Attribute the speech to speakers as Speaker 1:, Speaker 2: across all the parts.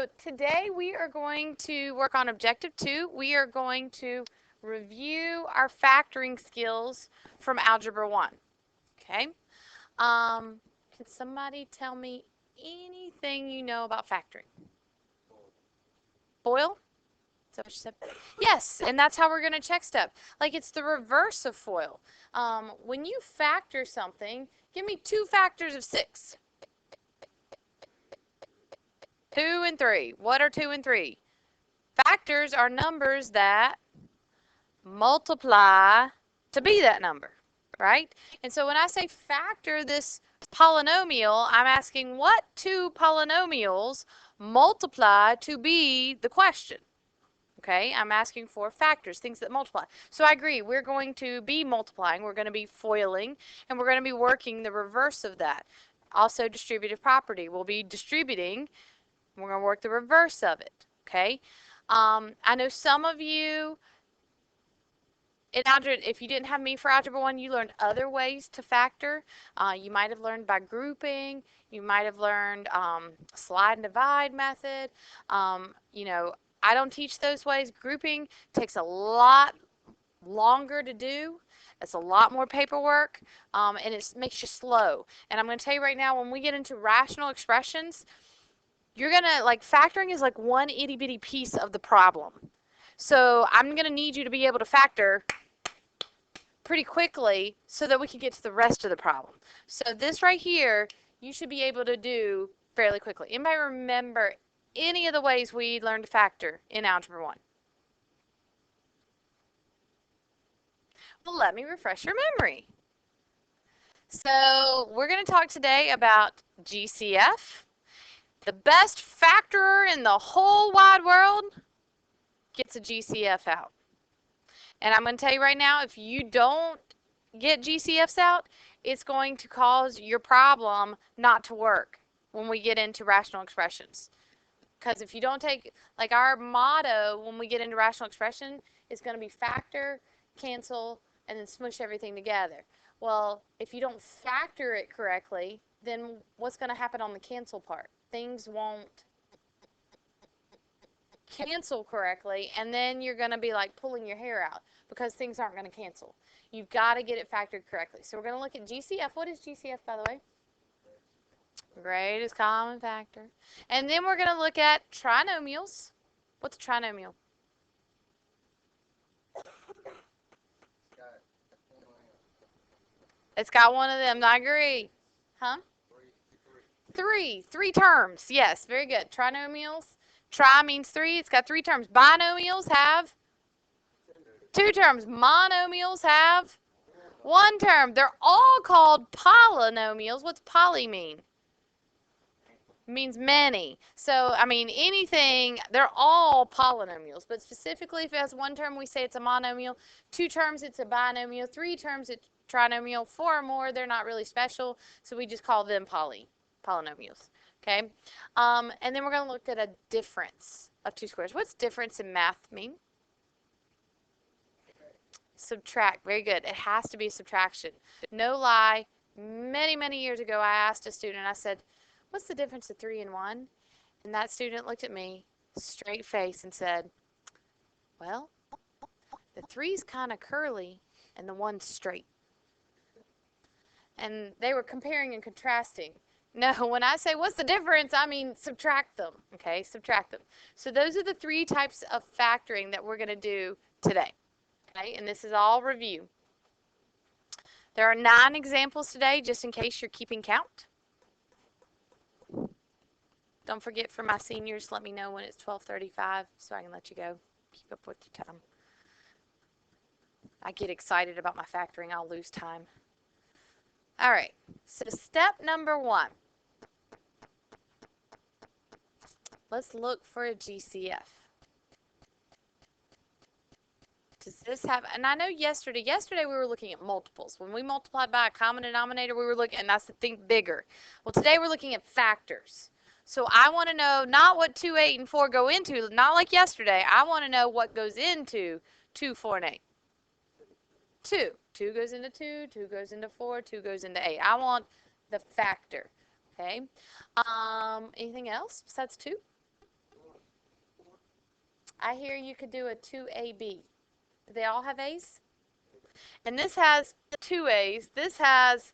Speaker 1: So today we are going to work on Objective 2. We are going to review our factoring skills from Algebra 1. Okay? Can somebody tell me anything you know about factoring? FOIL? Is that what you said? Yes, and that's how we're going to check stuff. Like it's the reverse of FOIL. When you factor something, give me 2 factors of 6. 2 and 3. What are 2 and 3? Factors are numbers that multiply to be that number, right? And so when I say factor this polynomial, I'm asking what 2 polynomials multiply to be the question. Okay, I'm asking for factors, things that multiply. So I agree, we're going to be multiplying, we're going to be FOILing, and we're going to be working the reverse of that. Also, distributive property. We'll be distributing, we're going to work the reverse of it. Okay, I know some of you in algebra, if you didn't have me for Algebra 1, you learned other ways to factor. You might have learned by grouping. You might have learned slide and divide method. You know, I don't teach those ways. Grouping takes a lot longer to do. It's a lot more paperwork, and it makes you slow. And I'm going to tell you right now, when we get into rational expressions, you're going to, like, factoring is like one itty-bitty piece of the problem. So I'm going to need you to be able to factor pretty quickly so that we can get to the rest of the problem. So this right here, you should be able to do fairly quickly. Anybody remember any of the ways we learned to factor in Algebra 1? Well, let me refresh your memory. So we're going to talk today about GCF. The best factorer in the whole wide world gets a GCF out. And I'm going to tell you right now, if you don't get GCFs out, it's going to cause your problem not to work when we get into rational expressions. Because if you don't take, like our motto when we get into rational expression is going to be factor, cancel, and then smush everything together. Well, if you don't factor it correctly, then what's going to happen on the cancel part? Things won't cancel correctly, and then you're going to be like pulling your hair out because things aren't going to cancel. You've got to get it factored correctly. So we're going to look at GCF. What is GCF, by the way? Greatest common factor. And then we're going to look at trinomials. What's a trinomial? It's got one of them. I agree. Huh? Three terms. Yes, very good. Trinomials. Tri means 3. It's got 3 terms. Binomials have 2 terms. Monomials have 1 term. They're all called polynomials. What's poly mean? It means many. So, I mean, anything, they're all polynomials. But specifically, if it has 1 term, we say it's a monomial. 2 terms, it's a binomial. 3 terms, it's trinomial. 4 or more, they're not really special. So we just call them polynomials. Okay? And then we're going to look at a difference of 2 squares. What's difference in math mean? Subtract. Very good. It has to be subtraction. No lie. Many, many years ago, I asked a student, I said, what's the difference of 3 and 1? And that student looked at me, straight face, and said, well, the 3's kind of curly and the 1's straight. And they were comparing and contrasting. No, when I say what's the difference, I mean subtract them. Okay, subtract them. So those are the 3 types of factoring that we're going to do today. Okay, and this is all review. There are 9 examples today, just in case you're keeping count. Don't forget, for my seniors, let me know when it's 12:35 so I can let you go. Keep up with your time. I get excited about my factoring, I'll lose time. All right, so step number 1. Let's look for a GCF. Does this have, and I know yesterday we were looking at multiples. When we multiplied by a common denominator, we were looking, and that's the thing bigger. Well, today we're looking at factors. So I want to know not what 2, 8, and 4 go into, not like yesterday. I want to know what goes into 2, 4, and 8. 2. 2 goes into 2, 2 goes into 4, 2 goes into 8. I want the factor. Okay. Anything else besides 2? I hear you could do a 2AB. Do they all have A's? And this has 2 A's, this has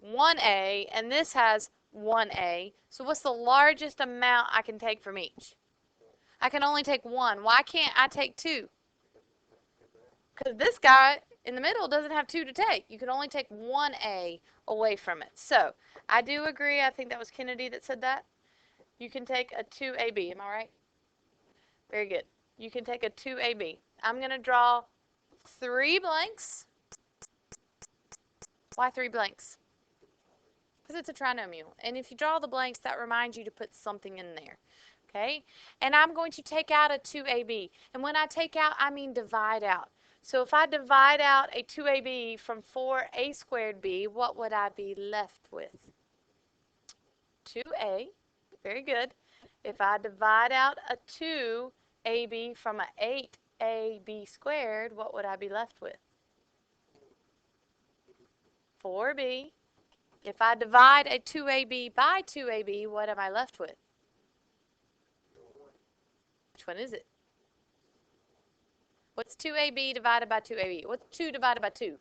Speaker 1: 1 A, and this has 1 A. So what's the largest amount I can take from each? I can only take 1. Why can't I take 2? Because this guy in the middle doesn't have 2 to take. You can only take 1 A away from it. So I do agree. I think that was Kennedy that said that. You can take a 2AB. Am I right? Very good. You can take a 2AB. I'm going to draw 3 blanks. Why 3 blanks? Because it's a trinomial. And if you draw the blanks, that reminds you to put something in there. Okay? And I'm going to take out a 2AB. And when I take out, I mean divide out. So if I divide out a 2AB from 4A squared B, what would I be left with? 2A. Very good. If I divide out a 2AB from an 8AB squared, what would I be left with? 4B. If I divide a 2AB by 2AB, what am I left with? Which one is it? What's 2AB divided by 2AB? What's 2 divided by 2?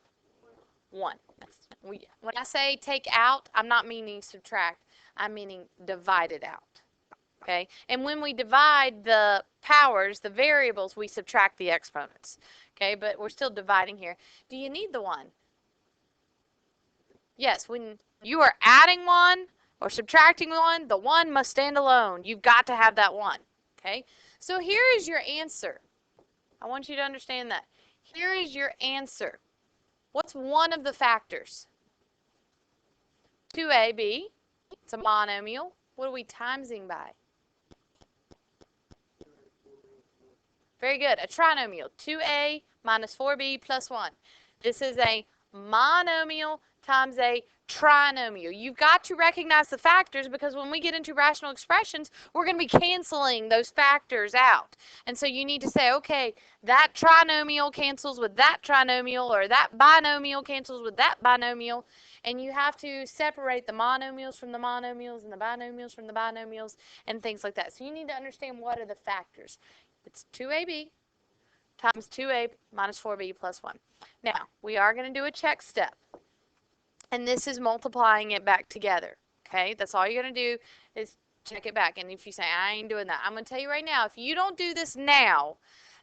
Speaker 1: 1. When I say take out, I'm not meaning subtract. I'm meaning divide it out. Okay? And when we divide the powers, the variables, we subtract the exponents. Okay? But we're still dividing here. Do you need the 1? Yes, when you are adding 1 or subtracting 1, the 1 must stand alone. You've got to have that 1. Okay? So here is your answer. I want you to understand that. Here is your answer. What's one of the factors? 2AB. It's a monomial. What are we timesing by? Very good. A trinomial. 2A minus 4B plus 1. This is a monomial times a trinomial. You've got to recognize the factors because when we get into rational expressions, we're going to be canceling those factors out. And so you need to say, okay, that trinomial cancels with that trinomial, or that binomial cancels with that binomial. And you have to separate the monomials from the monomials and the binomials from the binomials and things like that. So you need to understand what are the factors. It's 2AB times 2A minus 4B plus 1. Now, we are going to do a check step. And this is multiplying it back together. Okay? That's all you're going to do is check it back. And if you say, I ain't doing that, I'm going to tell you right now, if you don't do this now,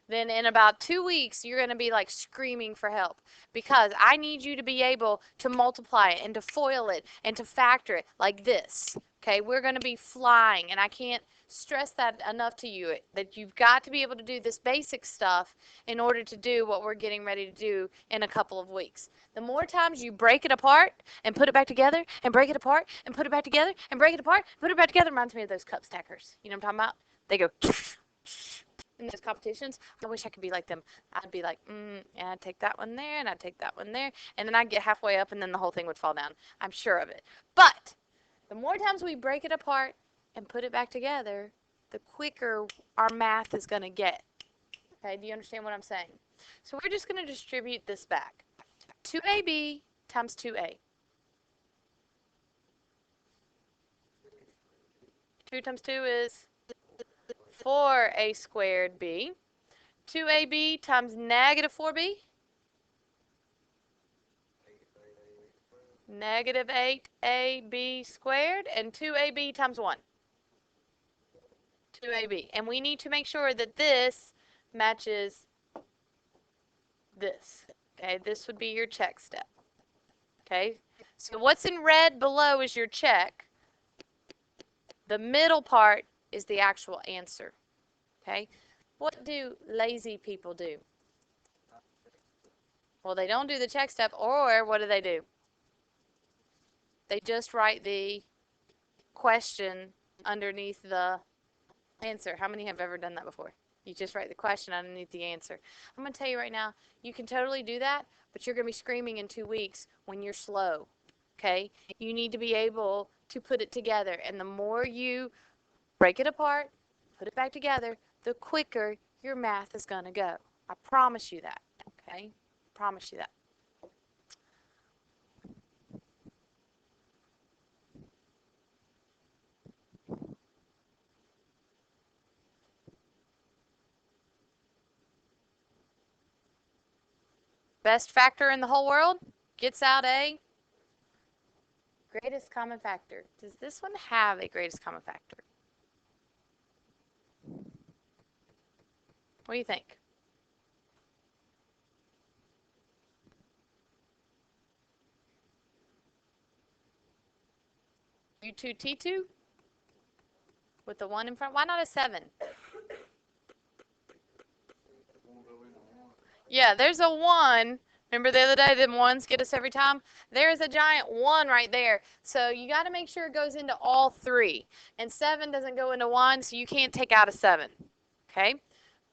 Speaker 1: then in about 2 weeks, you're going to be like screaming for help. Because I need you to be able to multiply it and to FOIL it and to factor it like this. Okay? We're going to be flying. And I can't stress that enough to you, that you've got to be able to do this basic stuff in order to do what we're getting ready to do in a couple of weeks. The more times you break it apart and put it back together and break it apart and put it back together and break it apart, put it back together, reminds me of those cup stackers. You know what I'm talking about? They go in those competitions. I wish I could be like them. I'd be like, and I'd take that one there and I'd take that one there, and then I'd get halfway up and then the whole thing would fall down. I'm sure of it. But the more times we break it apart and put it back together, the quicker our math is going to get. Okay, do you understand what I'm saying? So we're just going to distribute this back. 2AB times 2A. 2 times 2 is 4A squared B. 2AB times negative 4B. Negative 8AB squared. And 2AB times 1. 2AB. And we need to make sure that this matches this. Okay, this would be your check step. Okay, so what's in red below is your check. The middle part is the actual answer. Okay, what do lazy people do? Well, they don't do the check step, or what do? They just write the question underneath the answer. How many have ever done that before? You just write the question underneath the answer. I'm going to tell you right now, you can totally do that, but you're going to be screaming in 2 weeks when you're slow. Okay? You need to be able to put it together, and the more you break it apart, put it back together, the quicker your math is going to go. I promise you that. Okay? Promise you that. Best factor in the whole world gets out a greatest common factor. Does this one have a greatest common factor? What do you think? U2, T2? With the 1 in front? Why not a 7? Yeah, there's a 1. Remember the other day, them 1s get us every time? There's a giant 1 right there. So you got to make sure it goes into all 3. And 7 doesn't go into 1, so you can't take out a 7. Okay?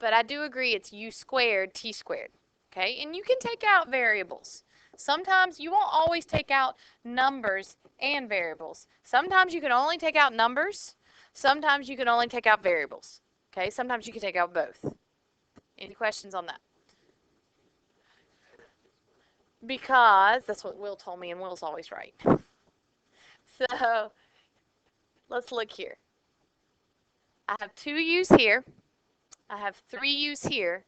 Speaker 1: But I do agree it's U squared, T squared. Okay? And you can take out variables. Sometimes you won't always take out numbers and variables. Sometimes you can only take out numbers. Sometimes you can only take out variables. Okay? Sometimes you can take out both. Any questions on that? Because that's what Will told me, and Will's always right. So let's look here. I have 2 U's here. I have 3 U's here.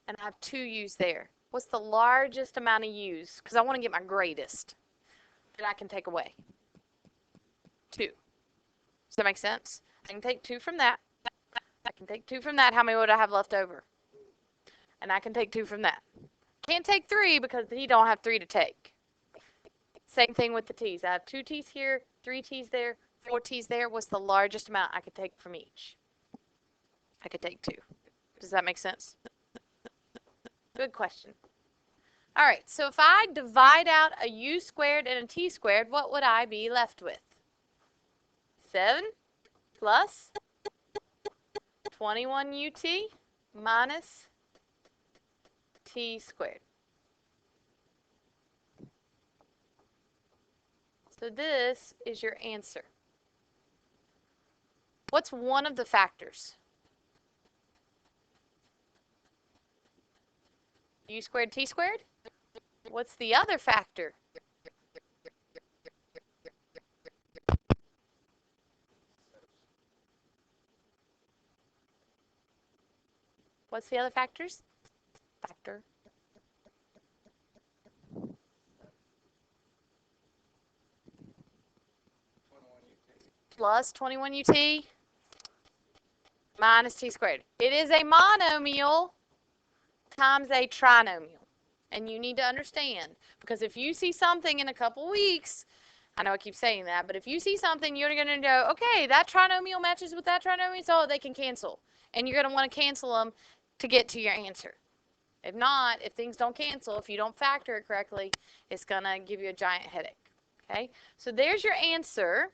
Speaker 1: And I have 2 U's there. What's the largest amount of U's? Because I want to get my greatest that I can take away. 2. Does that make sense? I can take 2 from that. I can take 2 from that. How many would I have left over? And I can take 2 from that. Can't take 3 because he don't have 3 to take. Same thing with the T's. I have 2 T's here, 3 T's there, 4 T's there. What's the largest amount I could take from each? I could take 2. Does that make sense? Good question. All right, so if I divide out a U squared and a T squared, what would I be left with? 7 plus 21 UT minus T squared. So this is your answer. What's one of the factors? U squared, T squared? What's the other factor? What's the other factors? Factor. Plus 21 UT minus T squared. It is a monomial times a trinomial. And you need to understand, because if you see something in a couple weeks, I know I keep saying that, but if you see something, you're going to go, okay, that trinomial matches with that trinomial, so they can cancel. And you're going to want to cancel them to get to your answer. If not, if things don't cancel, if you don't factor it correctly, it's going to give you a giant headache. Okay, so there's your answer.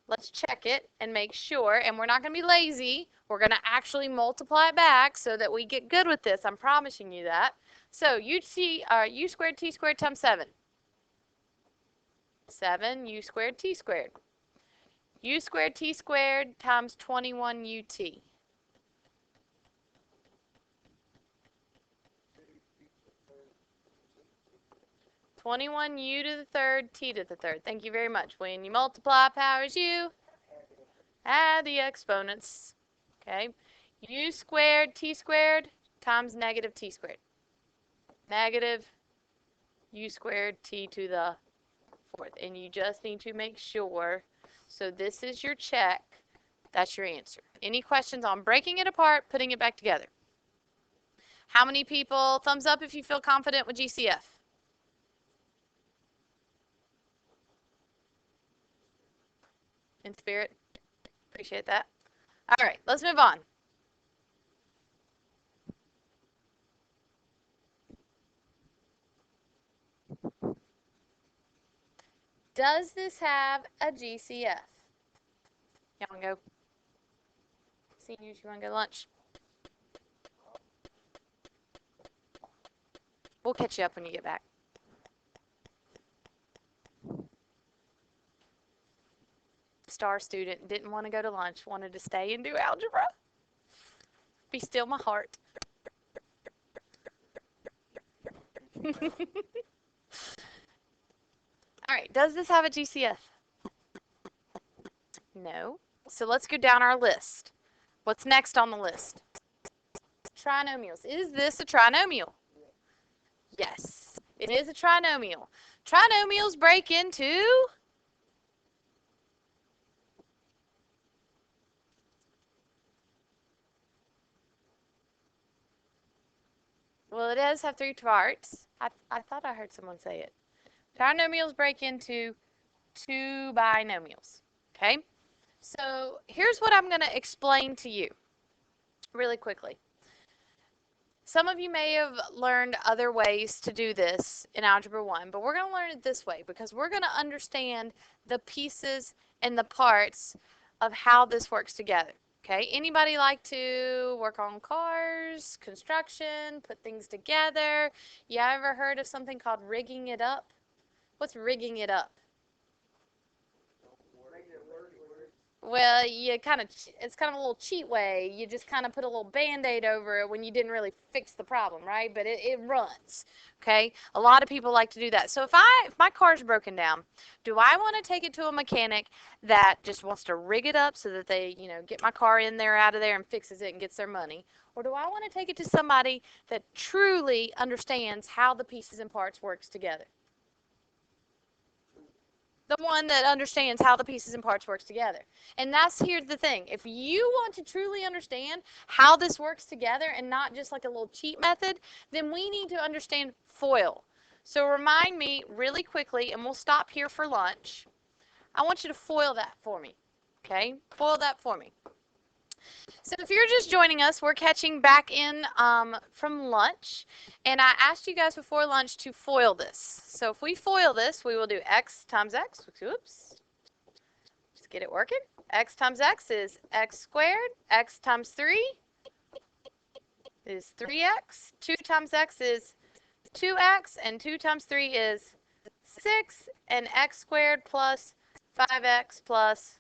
Speaker 1: Let's check it and make sure, and we're not going to be lazy. We're going to actually multiply it back so that we get good with this. I'm promising you that. So U squared T squared times 7. 7 U squared T squared. U squared T squared times 21 UT. 21 U to the third, T to the third. Thank you very much. When you multiply powers U, add the exponents. Okay. U squared T squared times negative T squared. Negative U squared T to the fourth. And you just need to make sure. So this is your check. That's your answer. Any questions on breaking it apart, putting it back together? How many people, thumbs up if you feel confident with GCF? In spirit. Appreciate that. All right, let's move on. Does this have a GCF? Y'all want to go? Seniors, you want to go to lunch? We'll catch you up when you get back. Star student, didn't want to go to lunch, wanted to stay and do algebra. Be still my heart. All right, does this have a GCF? No. So let's go down our list. What's next on the list? Trinomials. Is this a trinomial? Yes, it is a trinomial. Trinomials break into, well, it does have three parts. I thought I heard someone say it. Trinomials break into two binomials. Okay? So here's what I'm going to explain to you really quickly. Some of you may have learned other ways to do this in Algebra 1, but we're going to learn it this way because we're going to understand the pieces and the parts of how this works together. Okay, anybody like to work on cars, construction, put things together? You ever heard of something called rigging it up? What's rigging it up? Well, you kind of, it's kind of a little cheat way. You just kind of put a little Band-Aid over it when you didn't really fix the problem, right? But it runs, okay? A lot of people like to do that. So if my car's broken down, do I want to take it to a mechanic that just wants to rig it up so that they, get my car in there, out of there, and fixes it and gets their money? Or do I want to take it to somebody that truly understands how the pieces and parts works together? The one that understands how the pieces and parts works together. And here's the thing. If you want to truly understand how this works together and not just like a little cheat method, then we need to understand FOIL. So remind me really quickly, and we'll stop here for lunch. I want you to FOIL that for me. Okay? FOIL that for me. So if you're just joining us, we're catching back in from lunch. And I asked you guys before lunch to FOIL this. So if we FOIL this, we will do x times x. Oops. Just get it working. X times x is x squared. X times 3 is 3x. 2 times x is 2x. And 2 times 3 is 6. And x squared plus 5x plus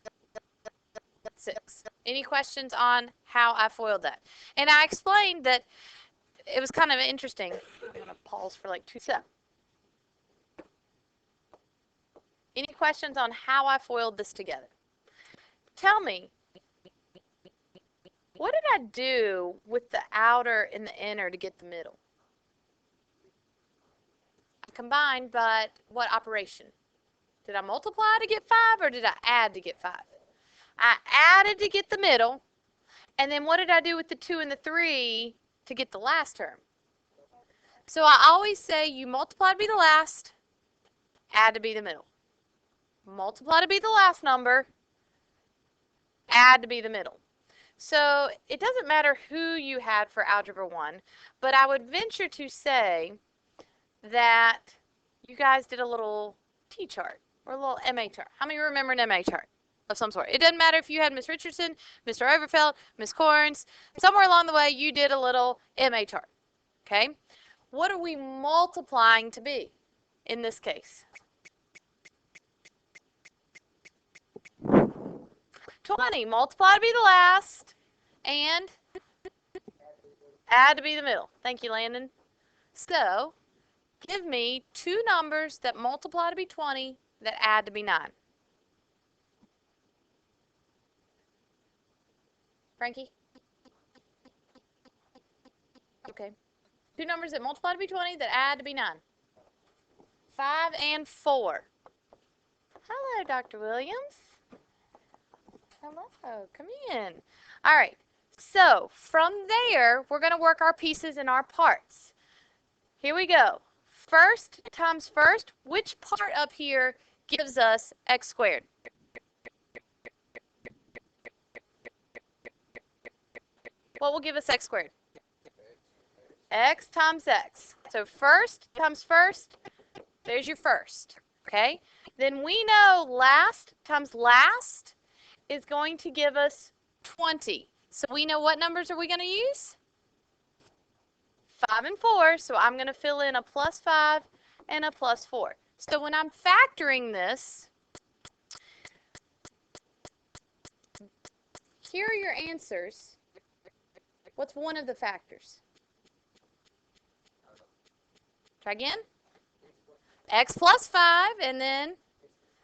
Speaker 1: 6. Any questions on how I FOILed that? And I explained that it was kind of interesting. I'm going to pause for like 2 seconds. Any questions on how I FOILed this together? Tell me, what did I do with the outer and the inner to get the middle? I combined, but what operation? Did I multiply to get 5 or did I add to get 5? I added to get the middle. And then what did I do with the 2 and the 3 to get the last term? So I always say you multiply to be the last, add to be the middle. Multiply to be the last number, add to be the middle. So it doesn't matter who you had for Algebra 1, but I would venture to say that you guys did a little T-chart or a little MA chart. How many remember an MA chart of some sort? It doesn't matter if you had Miss Richardson, Mr. Overfelt, Miss Corns. Somewhere along the way, you did a little MA chart. Okay? What are we multiplying to be in this case? 20. Multiply to be the last and add to be the middle. Thank you, Landon. So, give me two numbers that multiply to be 20 that add to be 9. Frankie? Okay. Two numbers that multiply to be 20 that add to be 9. 5 and 4. Hello, Dr. Williams. Hello. Come in. All right. So, from there, we're going to work our pieces and our parts. Here we go. First times first, which part up here gives us x squared? What will give us x squared? X times x. So first times first, there's your first. Okay? Then we know last times last is going to give us 20. So we know what numbers are we going to use? 5 and 4. So I'm going to fill in a plus 5 and a plus 4. So when I'm factoring this, here are your answers. What's one of the factors? Try again. X plus 5 and then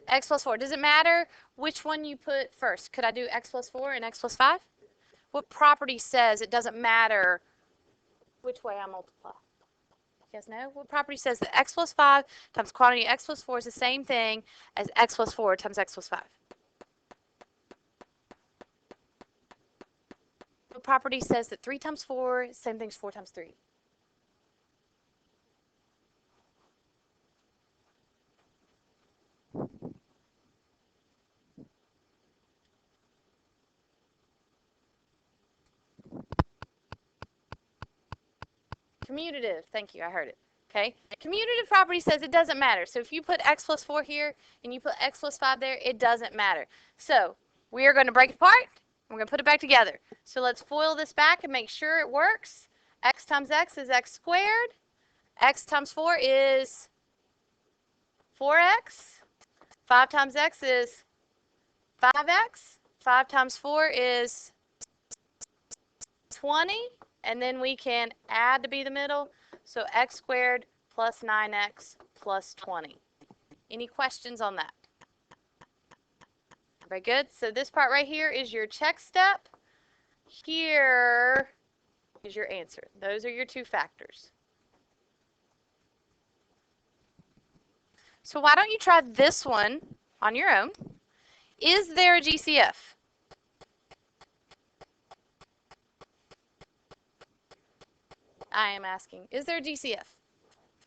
Speaker 1: x plus 4. Does it matter which one you put first? Could I do x plus 4 and x plus 5? What property says it doesn't matter which way I multiply? guys know? What property says that x plus 5 times quantity x plus 4 is the same thing as x plus 4 times x plus 5? What property says that 3 times 4 is the same thing as 4 times 3? Commutative. Thank you. I heard it. Okay. Commutative property says it doesn't matter. So if you put x plus 4 here and you put x plus 5 there, it doesn't matter. So we are going to break it apart. We're going to put it back together. So let's FOIL this back and make sure it works. X times x is x squared. X times 4 is 4x. 5 times x is 5x. 5 times 4 is 20. And then we can add to be the middle. So x squared plus 9x plus 20. Any questions on that? Very good. So this part right here is your check step. Here is your answer. Those are your two factors. So why don't you try this one on your own? Is there a GCF? I am asking, is there a GCF?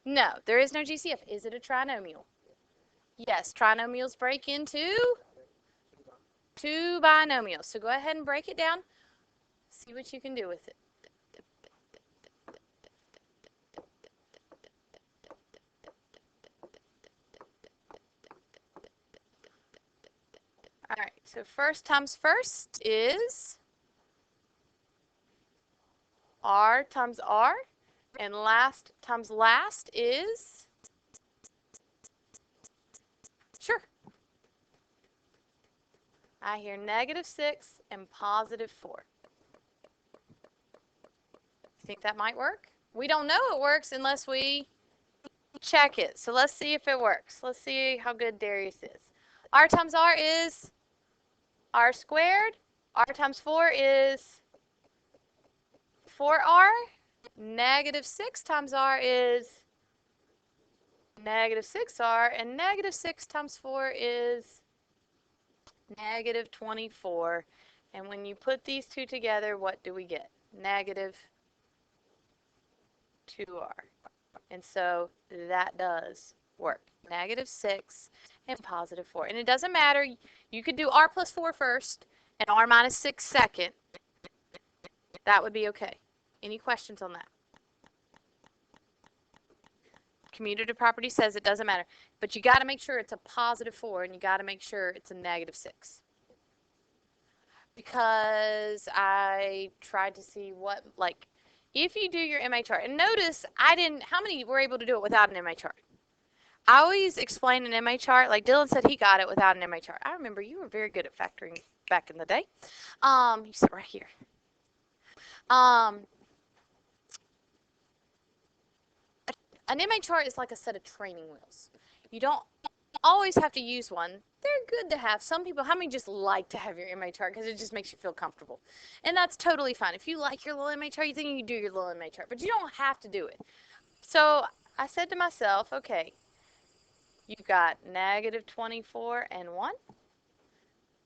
Speaker 1: No, there is no GCF. Is it a trinomial? Yes, trinomials break into two binomials. So go ahead and break it down. See what you can do with it. All right, so first times first is r times r, and last times last is, sure, I hear -6 and +4. Think that might work? We don't know it works unless we check it. So let's see if it works. Let's see how good Darius is. R times r is r squared. R times 4 is 4r. -6 times r is -6r. And -6 times 4 is -24. And when you put these two together, what do we get? -2r. And so that does work. -6 and +4. And it doesn't matter. You could do r plus 4 first and r minus 6 second. That would be okay. Any questions on that? Commutative property says it doesn't matter. But you got to make sure it's a +4 and you got to make sure it's a -6. Because I tried to see what, like, if you do your MA chart, and notice how many were able to do it without an MA chart? I always explain an MA chart, like Dylan said he got it without an MA chart. I remember you were very good at factoring back in the day. You sit right here. An MA chart is like a set of training wheels. You don't always have to use one. They're good to have. Some people, how many just like to have your MA chart because it just makes you feel comfortable? And that's totally fine. If you like your little MA chart, you think you can do your little MA chart, but you don't have to do it. So I said to myself, okay, you've got -24 and 1,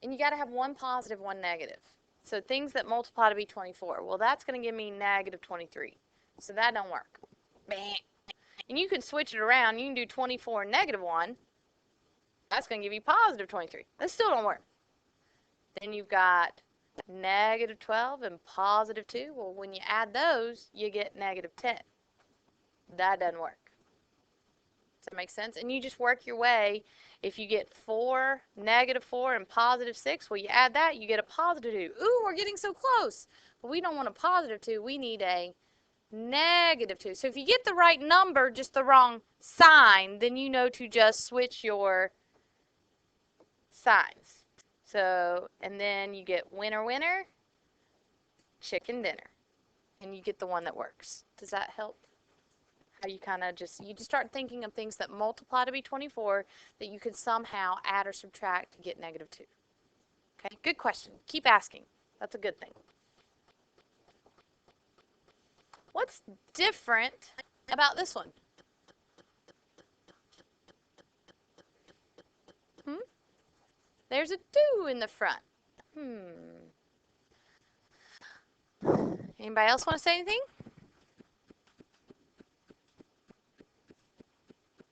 Speaker 1: and you got to have one positive, one negative. So things that multiply to be 24. Well, that's going to give me -23. So that don't work. Bam. And you can switch it around. You can do 24 and -1. That's going to give you +23. That still don't work. Then you've got -12 and +2. Well, when you add those, you get -10. That doesn't work. Does that make sense? And you just work your way. If you get -4 and +6, well, you add that, you get a +2. Ooh, we're getting so close. But we don't want a +2. We need a -2. So if you get the right number, just the wrong sign, then you know to just switch your signs. So, and then you get winner, winner, chicken dinner. And you get the one that works. Does that help? How you kind of you just start thinking of things that multiply to be 24 that you can somehow add or subtract to get -2. Okay, good question. Keep asking. That's a good thing. What's different How about this one? There's a 2 in the front. Anybody else want to say anything?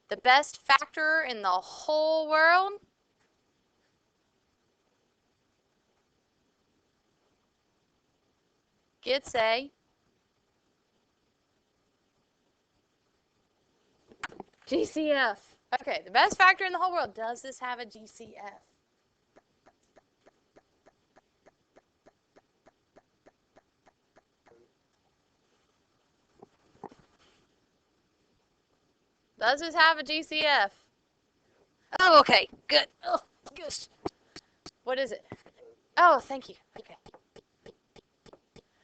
Speaker 1: The best factor in the whole world? Gets a GCF. Okay, the best factor in the whole world. Does this have a GCF? Does this have a GCF? Oh, okay, good. Oh, good. What is it? Oh, thank you. Okay.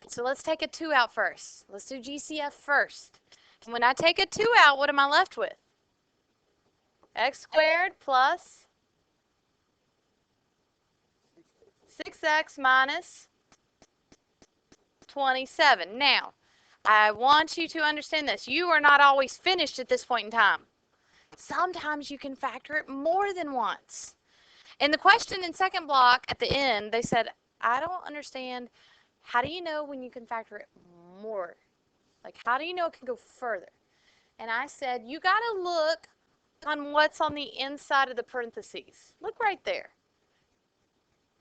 Speaker 1: So let's take a 2 out first. Let's do GCF first. And when I take a 2 out, what am I left with? X squared plus 6x minus 27. Now, I want you to understand this. You are not always finished at this point in time. Sometimes you can factor it more than once. In the question in second block at the end, they said, I don't understand, how do you know when you can factor it more? Like, how do you know it can go further? And I said, you got to look on what's on the inside of the parentheses. Look right there.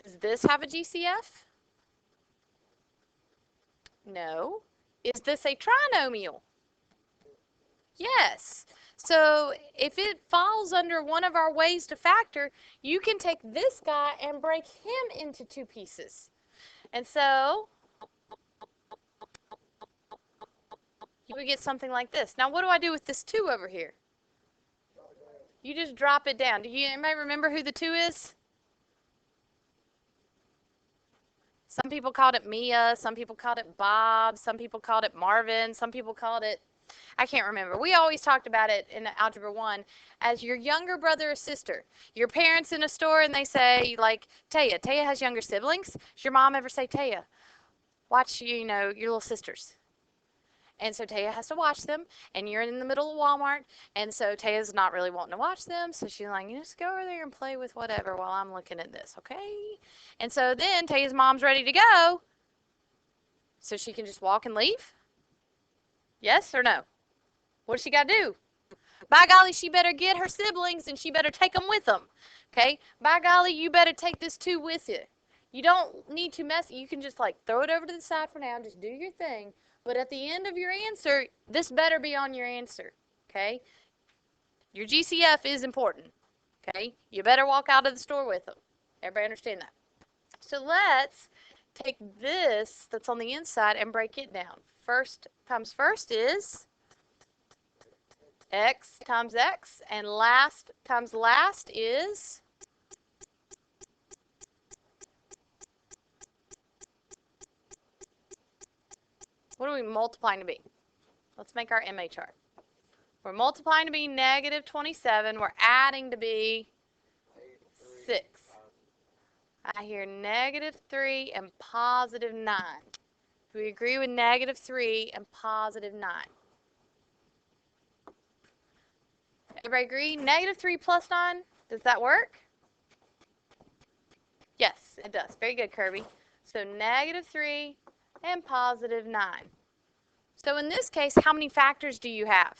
Speaker 1: Does this have a GCF? No. Is this a trinomial? Yes. So if it falls under one of our ways to factor, you can take this guy and break him into 2 pieces. And so you would get something like this. Now what do I do with this 2 over here? You just drop it down. Do you anybody remember who the 2 is? Some people called it Mia, some people called it Bob, some people called it Marvin, some people called it, I can't remember. We always talked about it in Algebra 1 as your younger brother or sister. Your parents in a store and they say, like, Taya has younger siblings. Does your mom ever say, Taya, watch, your little sisters? And so Taya has to watch them, and you're in the middle of Walmart, and so Taya's not really wanting to watch them, so she's like, you just go over there and play with whatever while I'm looking at this, okay? And so then Taya's mom's ready to go, so she can just walk and leave? Yes or no? What does she got to do? By golly, she better get her siblings, and she better take them with them, okay? By golly, you better take this 2 with you. You don't need to mess. You can just, like, throw it over to the side for now, just do your thing. But at the end of your answer, this better be on your answer, okay? Your GCF is important, okay? You better walk out of the store with them. Everybody understand that? So let's take this that's on the inside and break it down. First times first is x times x, and last times last is what are we multiplying to be? Let's make our MA chart. We're multiplying to be negative 27. We're adding to be 6. I hear negative 3 and positive 9. Do we agree with negative 3 and positive 9? Everybody agree? Negative 3 plus 9, does that work? Yes, it does. Very good, Kirby. So negative 3 and positive 9. So in this case, how many factors do you have?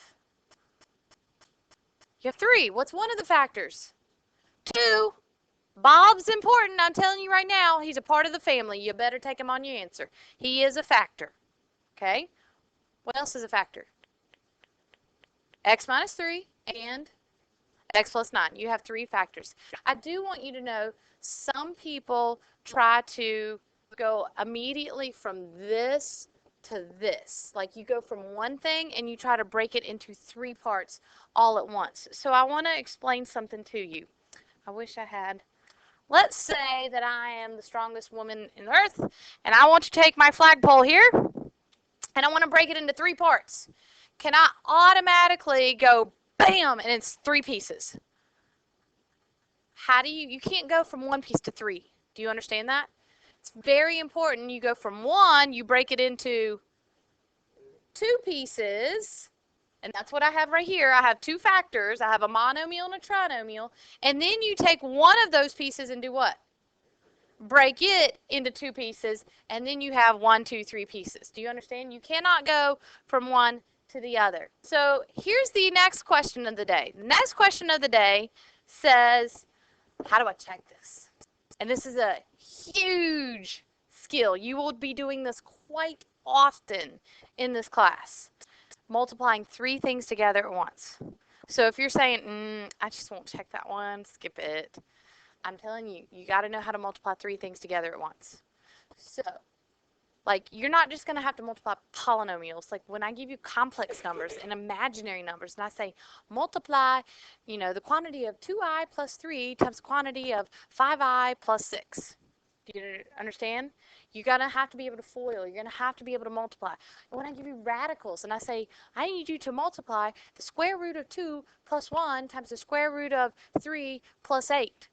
Speaker 1: You have 3. What's one of the factors? 2. Bob's important. I'm telling you right now, he's a part of the family. You better take him on your answer. He is a factor. Okay? What else is a factor? X minus 3 and x plus 9. You have 3 factors. I do want you to know some people try to go immediately from this to this. Like you go from one thing and you try to break it into 3 parts all at once. So I want to explain something to you. I wish I had. Let's say that I am the strongest woman in the earth and I want to take my flagpole here and I want to break it into 3 parts. Can I automatically go bam and it's 3 pieces? How do you can't go from 1 piece to 3. Do you understand that? It's very important. You go from 1, you break it into 2 pieces, And that's what I have right here. I have two factors. I have a monomial and a trinomial. And then you take one of those pieces and do what? Break it into two pieces, and then you have 1, 2, 3 pieces. Do you understand? You cannot go from one to the other. So here's the next question of the day. The next question of the day says, how do I check this? And this is a huge skill. You will be doing this quite often in this class. Multiplying three things together at once. So if you're saying, I just won't check that one, skip it. I'm telling you, you got to know how to multiply three things together at once. So, like, you're not just going to have to multiply polynomials. Like, when I give you complex numbers and imaginary numbers, and I say multiply, the quantity of 2i plus 3 times the quantity of 5i plus 6. Do you understand? You're going to have to be able to FOIL. You're going to have to be able to multiply. And when I give you radicals and I say, I need you to multiply the square root of 2 plus 1 times the square root of 3 plus 8.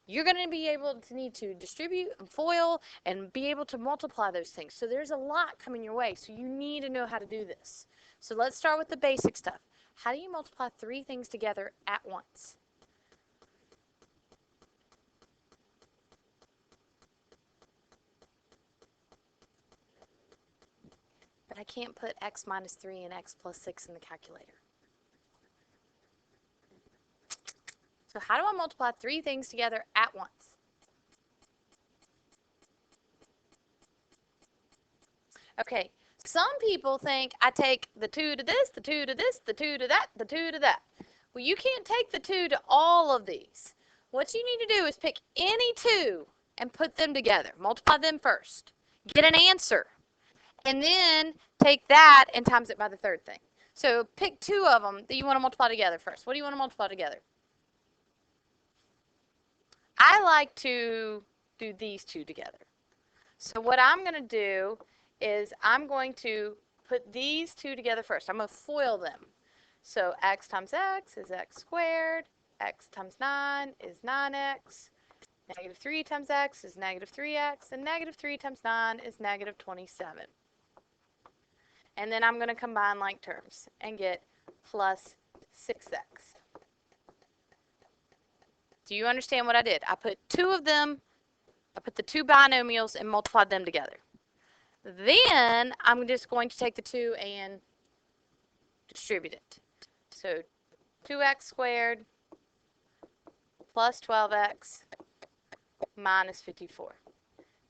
Speaker 1: You're going to be able to need to distribute and FOIL and be able to multiply those things. So there's a lot coming your way. So you need to know how to do this. So let's start with the basic stuff. How do you multiply three things together at once? But I can't put x minus 3 and x plus 6 in the calculator. So how do I multiply three things together at once? Okay, some people think I take the 2 to this, the 2 to this, the 2 to that, the 2 to that. Well, you can't take the 2 to all of these. What you need to do is pick any two and put them together. Multiply them first. Get an answer. And then take that and times it by the third thing. So pick two of them that you want to multiply together first. What do you want to multiply together? I like to do these two together. So what I'm going to do is I'm going to put these two together first. I'm going to FOIL them. So x times x is x squared. X times 9 is 9x. Negative 3 times x is negative 3x. And negative 3 times 9 is negative 27. And then I'm going to combine like terms and get plus 6x. Do you understand what I did? I put two of them, I put the two binomials and multiplied them together. Then I'm just going to take the 2 and distribute it. So 2x squared plus 12x minus 54.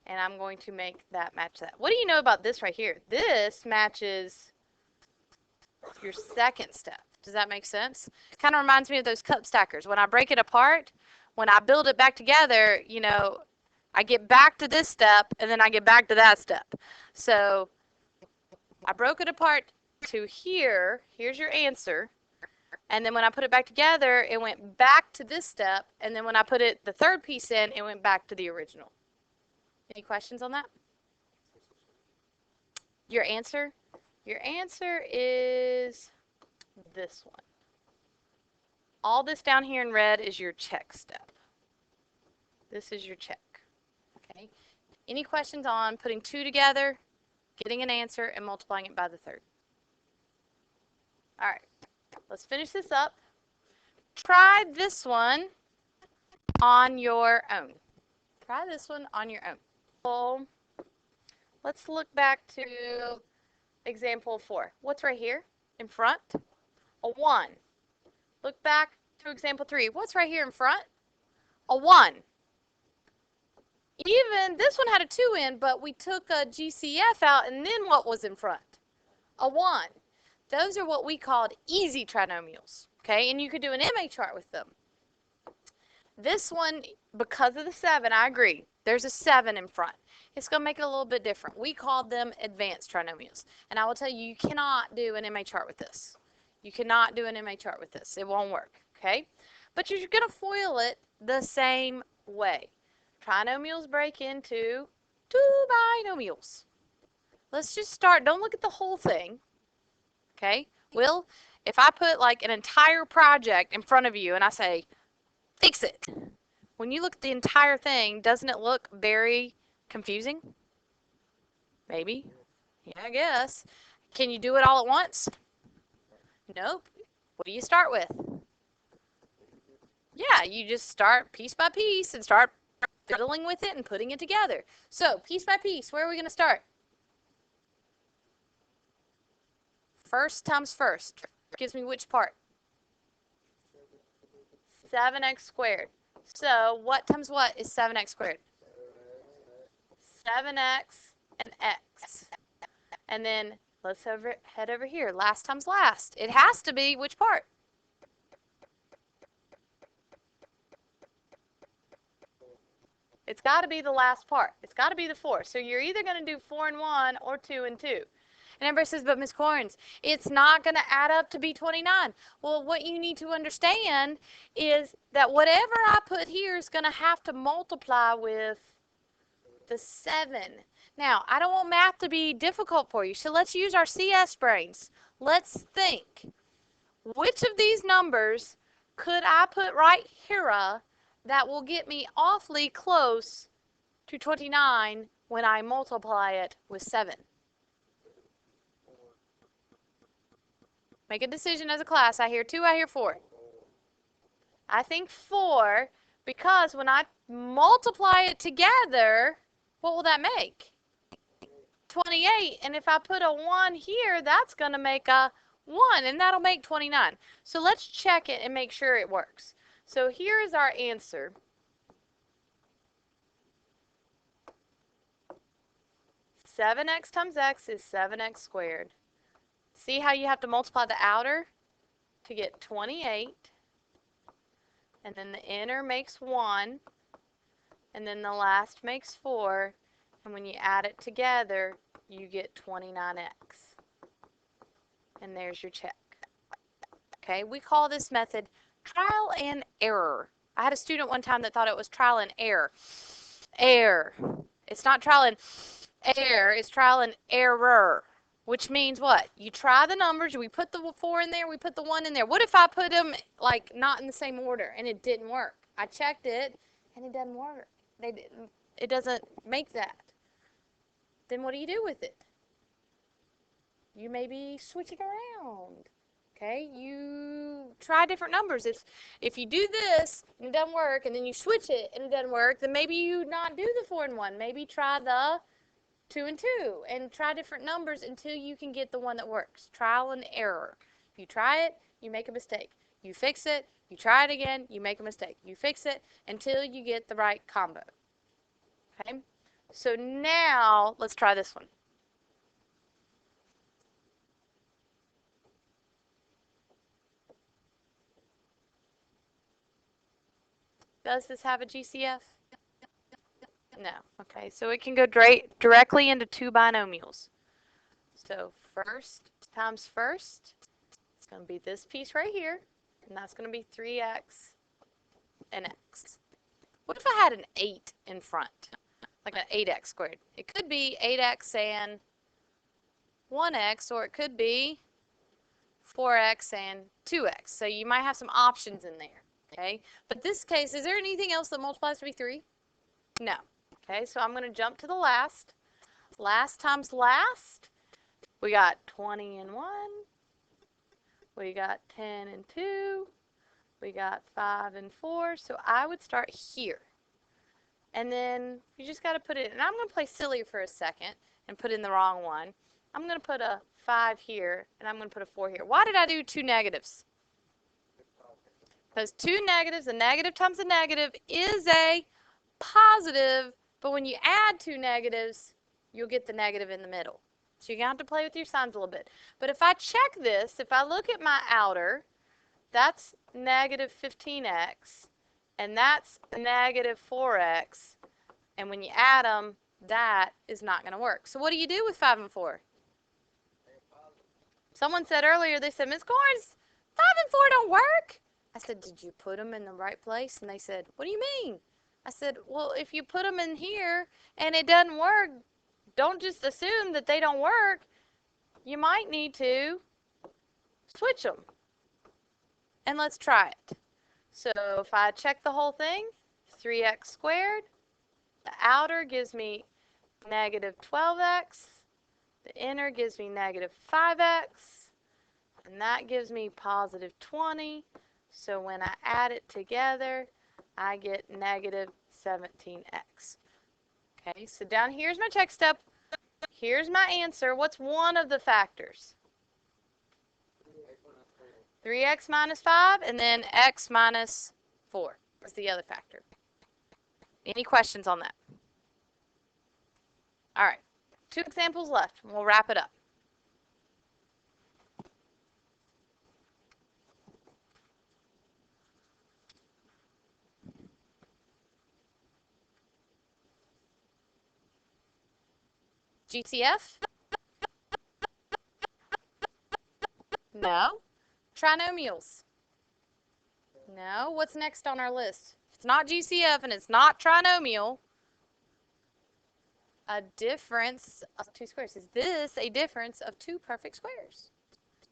Speaker 1: And I'm going to make that match that. What do you know about this right here? This matches your second step. Does that make sense? It kind of reminds me of those cup stackers. When I break it apart, when I build it back together, I get back to this step and then I get back to that step. So I broke it apart to here. Here's your answer. And then when I put it back together, it went back to this step. And then when I put the third piece in, it went back to the original. Any questions on that? Your answer? Your answer is this one. All this down here in red is your check step. This is your check. Okay. Any questions on putting two together, getting an answer, and multiplying it by the third? All right. Let's finish this up. Try this one on your own. Try this one on your own. So let's look back to example 4. What's right here in front? A 1. Look back to example 3. What's right here in front? A 1. Even this one had a 2 in, but we took a GCF out, and then what was in front? A 1. Those are what we called easy trinomials, okay? And you could do an MA chart with them. This one, because of the 7, I agree. There's a 7 in front. It's going to make it a little bit different. We called them advanced trinomials. And I will tell you, you cannot do an MA chart with this. You cannot do an MA chart with this. It won't work, okay? But you're going to FOIL it the same way. Trinomials break into two binomials. Let's just start. Don't look at the whole thing, okay? Will, if I put like an entire project in front of you and I say, fix it. When you look at the entire thing, doesn't it look very confusing? Maybe. Yeah, I guess. Can you do it all at once? Nope. What do you start with? Yeah, you just start piece by piece and start fiddling with it and putting it together. So, piece by piece, where are we going to start? First times first. Gives me which part? 7x squared. So, what times what is 7x squared? 7x and x. And then let's head over here. Last times last. It has to be which part? It's got to be the last part. It's got to be the 4. So you're either going to do 4 and 1 or 2 and 2. And everybody says, but Ms. Corns, it's not going to add up to be 29. Well, what you need to understand is that whatever I put here is going to have to multiply with the 7. Now, I don't want math to be difficult for you, so let's use our CS brains. Let's think. Which of these numbers could I put right here that will get me awfully close to 29 when I multiply it with 7? Make a decision as a class. I hear 2, I hear 4. I think 4, because when I multiply it together, what will that make? 28. And if I put a 1 here, that's going to make a 1, and that'll make 29. So let's check it and make sure it works. So here is our answer. Seven x times x is 7x squared. See how you have to multiply the outer to get 28, and then the inner makes 1, and then the last makes 4, and when you add it together, you get 29x. And there's your check. Okay, we call this method trial and error. I had a student one time that thought it was trial and error. Error. It's not trial and error, it's trial and error. Which means what? You try the numbers, we put the 4 in there, we put the 1 in there. What if I put them like not in the same order and it didn't work? I checked it and it doesn't work. It doesn't make that. Then what do you do with it? You maybe switch it around. Okay, you try different numbers. If you do this and it doesn't work, and then you switch it and it doesn't work, then maybe you not do the 4 and 1. Maybe try the 2 and 2 and try different numbers until you can get the one that works. Trial and error. If you try it, you make a mistake. You fix it, you try it again, you make a mistake. You fix it until you get the right combo. Okay, so now let's try this one. Does this have a GCF? No. Okay, so it can go directly into two binomials. So first times first, it's going to be this piece right here, and that's going to be 3x and x. What if I had an 8 in front, like an 8x squared? It could be 8x and 1x, or it could be 4x and 2x. So you might have some options in there, okay? But this case, is there anything else that multiplies to be 3? No. Okay, so I'm going to jump to the last. Last times last, we got 20 and 1. We got 10 and 2. We got 5 and 4. So I would start here. And then you just got to put it, and I'm going to play silly for a second and put in the wrong one. I'm going to put a 5 here, and I'm going to put a 4 here. Why did I do 2 negatives? Because 2 negatives, a negative times a negative is a positive, but when you add 2 negatives, you'll get the negative in the middle. So you're going to have to play with your signs a little bit. But if I check this, if I look at my outer, that's negative 15x, and that's negative 4x. And when you add them, that is not going to work. So what do you do with 5 and 4? Someone said earlier, they said, Ms. Corns, 5 and 4 don't work. I said, did you put them in the right place? And they said, what do you mean? I said, well, if you put them in here and it doesn't work, don't just assume that they don't work. You might need to switch them. And let's try it. So if I check the whole thing, 3x squared, the outer gives me negative 12x, the inner gives me negative 5x, And that gives me positive 20. So when I add it together, I get negative 17x. Okay, so down here's my check step. Here's my answer. What's one of the factors? 3x minus 5, and then x minus 4 is the other factor. Any questions on that? All right, 2 examples left, and we'll wrap it up. GCF? No. Trinomials? No. What's next on our list? If it's not GCF and it's not trinomial, a difference of 2 squares. Is this a difference of 2 perfect squares?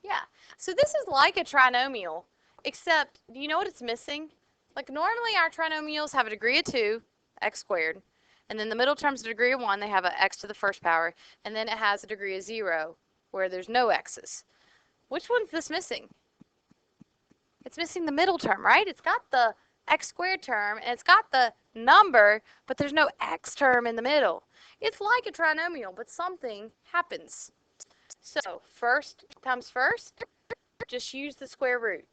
Speaker 1: Yeah. So this is like a trinomial, except do you know what it's missing? Like normally our trinomials have a degree of 2, x squared, and then the middle term's a degree of 1, they have an x to the first power, and then it has a degree of 0 where there's no x's. Which one's this missing? It's missing the middle term, right? It's got the x squared term, and it's got the number, but there's no x term in the middle. It's like a trinomial, but something happens. So first times first, just use the square root.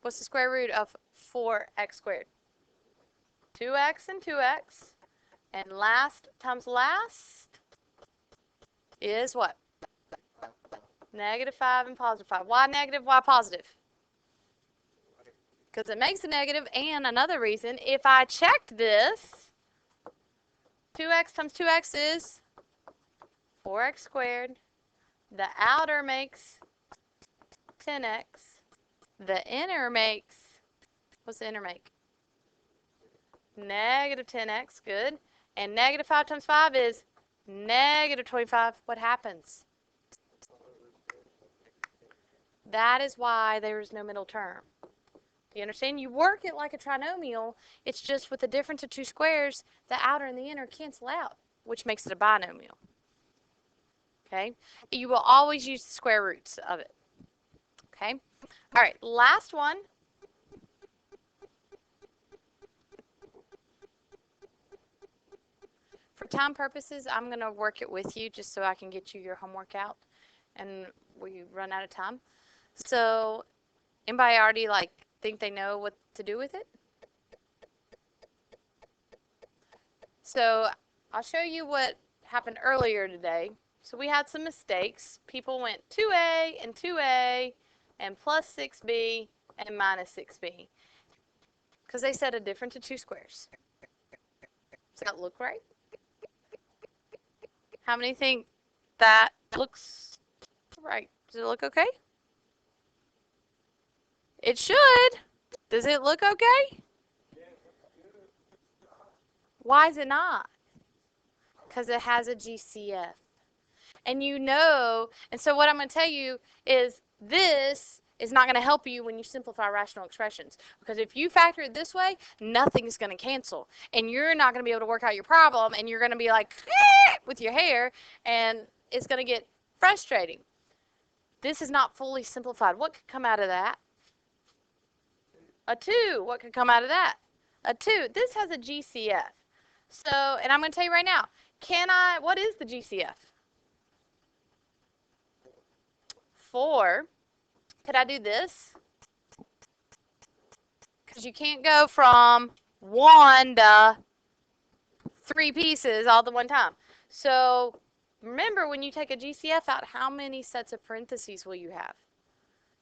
Speaker 1: What's the square root of 4x squared? 2x and 2x. And last times last is what? Negative 5 and positive 5. Why negative? Why positive? Because it makes a negative. And another reason, if I checked this, 2x times 2x is 4x squared. The outer makes 10x. The inner makes, what's the inner make? Negative 10x, good. And negative 5 times 5 is negative 25. What happens? That is why there is no middle term. Do you understand? You work it like a trinomial. It's just with the difference of 2 squares, the outer and the inner cancel out, which makes it a binomial. Okay? You will always use the square roots of it. Okay? All right, last one. For time purposes, I'm going to work it with you just so I can get you your homework out and we run out of time. So, anybody already think they know what to do with it? So, I'll show you what happened earlier today. So, we had some mistakes. People went 2a and 2a and plus 6b and minus 6b because they said a difference of 2 squares. Does that look right? How many think that looks right? Does it look okay? It should. Does it look okay? Why is it not? Because it has a GCF. And you know, and so what I'm going to tell you is this is not going to help you when you simplify rational expressions. Because if you factor it this way, nothing's going to cancel. And you're not going to be able to work out your problem, and you're going to be like, with your hair, and it's going to get frustrating. This is not fully simplified. What could come out of that? A 2. What could come out of that? A 2. This has a GCF. So, and I'm going to tell you right now, what is the GCF? 4. Could I do this? Because you can't go from 1 to 3 pieces all at the one time. So, remember when you take a GCF out, how many sets of parentheses will you have?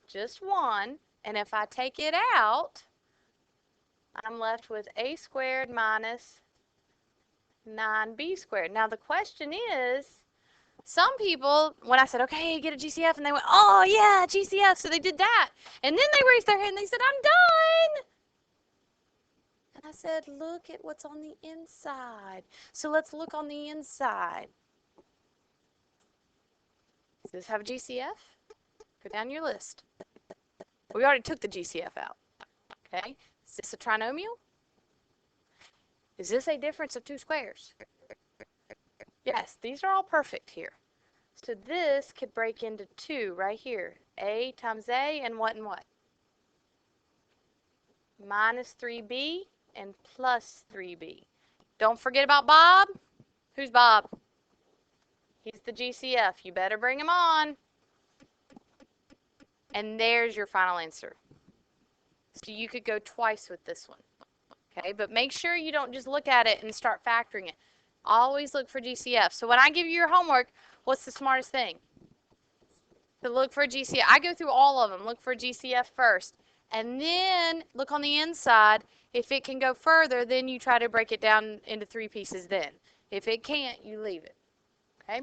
Speaker 1: Just 1. And if I take it out, I'm left with a squared minus 9b squared. Now the question is, some people, when I said, okay, get a GCF, and they went, oh yeah, GCF, so they did that. And then they raised their hand and they said, I'm done. And I said, look at what's on the inside. So let's look on the inside. Does this have a GCF? Go down your list. We already took the GCF out. Okay, is this a trinomial? Is this a difference of 2 squares? Yes, these are all perfect here. So this could break into 2 right here. A times A and what and what? Minus 3B and plus 3B. Don't forget about Bob. Who's Bob? He's the GCF. You better bring him on. And there's your final answer. So you could go twice with this one. Okay, but make sure you don't just look at it and start factoring it. Always look for GCF. So when I give you your homework, what's the smartest thing? To look for GCF. I go through all of them. Look for GCF first. And then look on the inside. If it can go further, then you try to break it down into 3 pieces then. If it can't, you leave it. Okay?